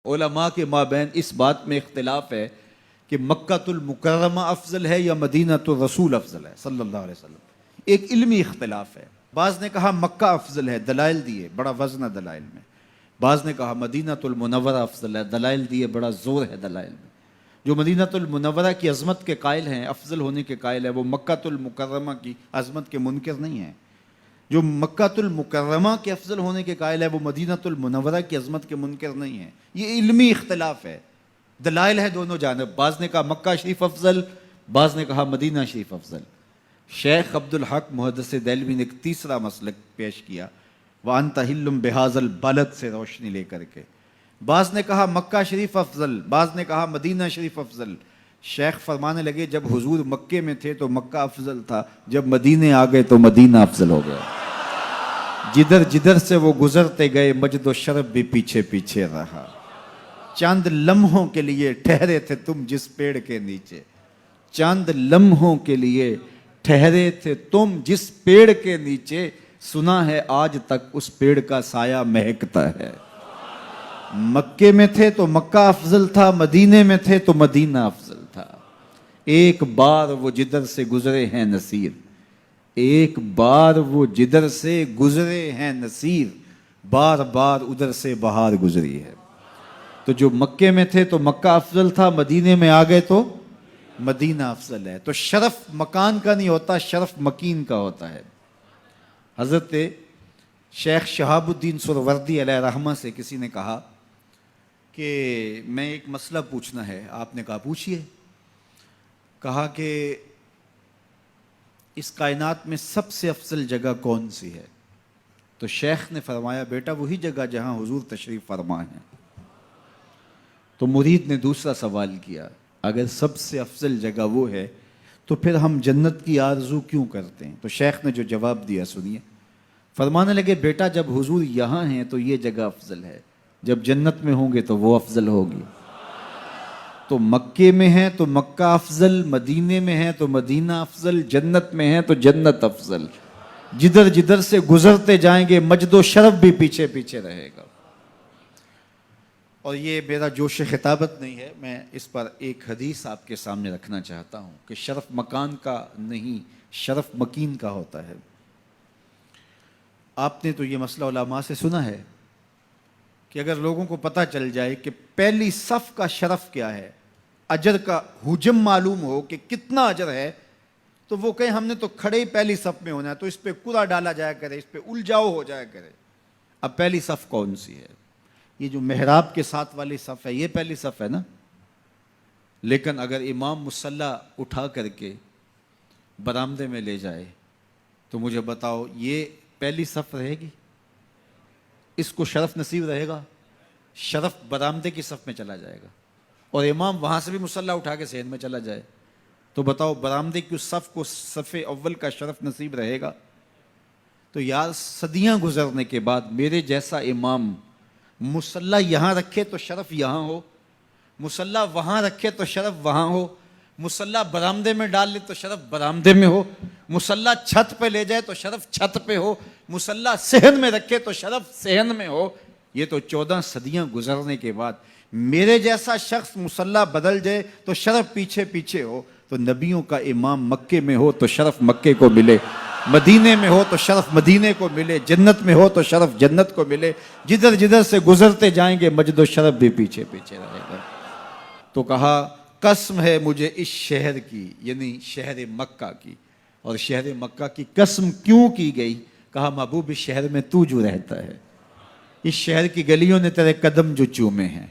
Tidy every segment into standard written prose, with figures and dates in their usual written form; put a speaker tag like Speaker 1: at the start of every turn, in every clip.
Speaker 1: علماء کے مابین اس بات میں اختلاف ہے کہ مکہ المکرمہ افضل ہے یا مدینہ الرسول افضل ہے صلی اللہ علیہ وسلم. ایک علمی اختلاف ہے. بعض نے کہا مکہ افضل ہے، دلائل دیے، بڑا وزن ہے دلائل میں. بعض نے کہا مدینہ المنورہ افضل ہے، دلائل دیے، بڑا زور ہے دلائل میں. جو مدینہ المنورہ کی عظمت کے قائل ہیں، افضل ہونے کے قائل ہیں، وہ مکہ المکرمہ کی عظمت کے منکر نہیں ہیں. جو مکہ المکرمہ کے افضل ہونے کے قائل ہے، وہ مدینہ المنورہ کی عظمت کے منکر نہیں ہیں. یہ علمی اختلاف ہے، دلائل ہے دونوں جانب. بعض نے کہا مکہ شریف افضل، بعض نے کہا مدینہ شریف افضل. شیخ عبد الحق محدث دہلوی نے ایک تیسرا مسلک پیش کیا، وَأَنْتَ حِلٌّ بِهَذَا الْبَلَدِ سے روشنی لے کر کے. بعض نے کہا مکہ شریف افضل، بعض نے کہا مدینہ شریف افضل. شیخ فرمانے لگے جب حضور مکے میں تھے تو مکہ افضل تھا، جب مدینے آ گئے تو مدینہ افضل ہو گیا. جدھر جدھر سے وہ گزرتے گئے مجد و شرف بھی پیچھے پیچھے رہا. چند لمحوں کے لیے ٹھہرے تھے تم جس پیڑ کے نیچے، چند لمحوں کے لیے ٹھہرے تھے تم جس پیڑ کے نیچے، سنا ہے آج تک اس پیڑ کا سایہ مہکتا ہے. مکے میں تھے تو مکہ افضل تھا، مدینے میں تھے تو مدینہ افضل تھا. ایک بار وہ جدھر سے گزرے ہیں نصیر، ایک بار وہ جدھر سے گزرے ہیں نصیر، بار بار ادھر سے بہار گزری ہے. تو جو مکے میں تھے تو مکہ افضل تھا، مدینے میں آ گئے تو مدینہ افضل ہے. تو شرف مکان کا نہیں ہوتا، شرف مکین کا ہوتا ہے. حضرت شیخ شہاب الدین سہروردی علیہ رحمہ سے کسی نے کہا کہ میں ایک مسئلہ پوچھنا ہے. آپ نے کہا پوچھئے. کہا کہ اس کائنات میں سب سے افضل جگہ کون سی ہے؟ تو شیخ نے فرمایا بیٹا وہی جگہ جہاں حضور تشریف فرما ہیں. تو مرید نے دوسرا سوال کیا، اگر سب سے افضل جگہ وہ ہے تو پھر ہم جنت کی آرزو کیوں کرتے ہیں؟ تو شیخ نے جو جواب دیا سنیے. فرمانے لگے بیٹا جب حضور یہاں ہیں تو یہ جگہ افضل ہے، جب جنت میں ہوں گے تو وہ افضل ہوگی. تو مکے میں ہیں تو مکہ افضل، مدینے میں ہیں تو مدینہ افضل، جنت میں ہیں تو جنت افضل. جدھر جدھر سے گزرتے جائیں گے مجد و شرف بھی پیچھے پیچھے رہے گا. اور یہ میرا جوش خطابت نہیں ہے، میں اس پر ایک حدیث آپ کے سامنے رکھنا چاہتا ہوں کہ شرف مکان کا نہیں، شرف مکین کا ہوتا ہے. آپ نے تو یہ مسئلہ علماء سے سنا ہے کہ اگر لوگوں کو پتہ چل جائے کہ پہلی صف کا شرف کیا ہے، اجر کا حجم معلوم ہو کہ کتنا اجر ہے، تو وہ کہیں ہم نے تو کھڑے ہی پہلی صف میں ہونا ہے، تو اس پہ کوڑا ڈالا جایا کرے، اس پہ الجھاؤ ہو جایا کرے. اب پہلی صف کون سی ہے؟ یہ جو محراب کے ساتھ والی صف ہے یہ پہلی صف ہے نا. لیکن اگر امام مصلی اٹھا کر کے برآمدے میں لے جائے تو مجھے بتاؤ یہ پہلی صف رہے گی؟ اس کو شرف نصیب رہے گا؟ شرف برآمدے کی صف میں چلا جائے گا. اور امام وہاں سے بھی مصلی اٹھا کے صحن میں چلا جائے تو بتاؤ برآمدے کی اس صف کو صف اول کا شرف نصیب رہے گا؟ تو یار صدیاں گزرنے کے بعد میرے جیسا امام مصلی یہاں رکھے تو شرف یہاں ہو، مصلی وہاں رکھے تو شرف وہاں ہو، مصلی برآمدے میں ڈال لے تو شرف برآمدے میں ہو، مصلی چھت پہ لے جائے تو شرف چھت پہ ہو، مصلی صحن میں رکھے تو شرف صحن میں ہو. یہ تو 14 صدیاں گزرنے کے بعد میرے جیسا شخص مصلی بدل جائے تو شرف پیچھے پیچھے ہو. تو نبیوں کا امام مکے میں ہو تو شرف مکے کو ملے، مدینے میں ہو تو شرف مدینے کو ملے، جنت میں ہو تو شرف جنت کو ملے. جدھر جدھر سے گزرتے جائیں گے مجد و شرف بھی پیچھے پیچھے رہے گا. تو کہا قسم ہے مجھے اس شہر کی، یعنی شہر مکہ کی. اور شہر مکہ کی قسم کیوں کی گئی؟ کہا محبوب اس شہر میں تو جو رہتا ہے، اس شہر کی گلیوں نے تیرے قدم جو چومے ہیں،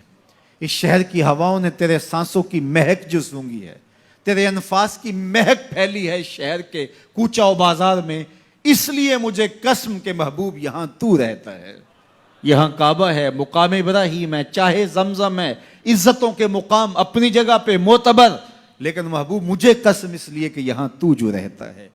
Speaker 1: اس شہر کی ہواؤں نے تیرے سانسوں کی مہک جو سونگھی ہے، تیرے انفاس کی مہک پھیلی ہے شہر کے کوچہ و بازار میں، اس لیے مجھے قسم کے محبوب یہاں تو رہتا ہے. یہاں کعبہ ہے، مقام ابراہیم ہے، چاہے زمزم ہے، عزتوں کے مقام اپنی جگہ پہ معتبر، لیکن محبوب مجھے قسم اس لیے کہ یہاں تو جو رہتا ہے.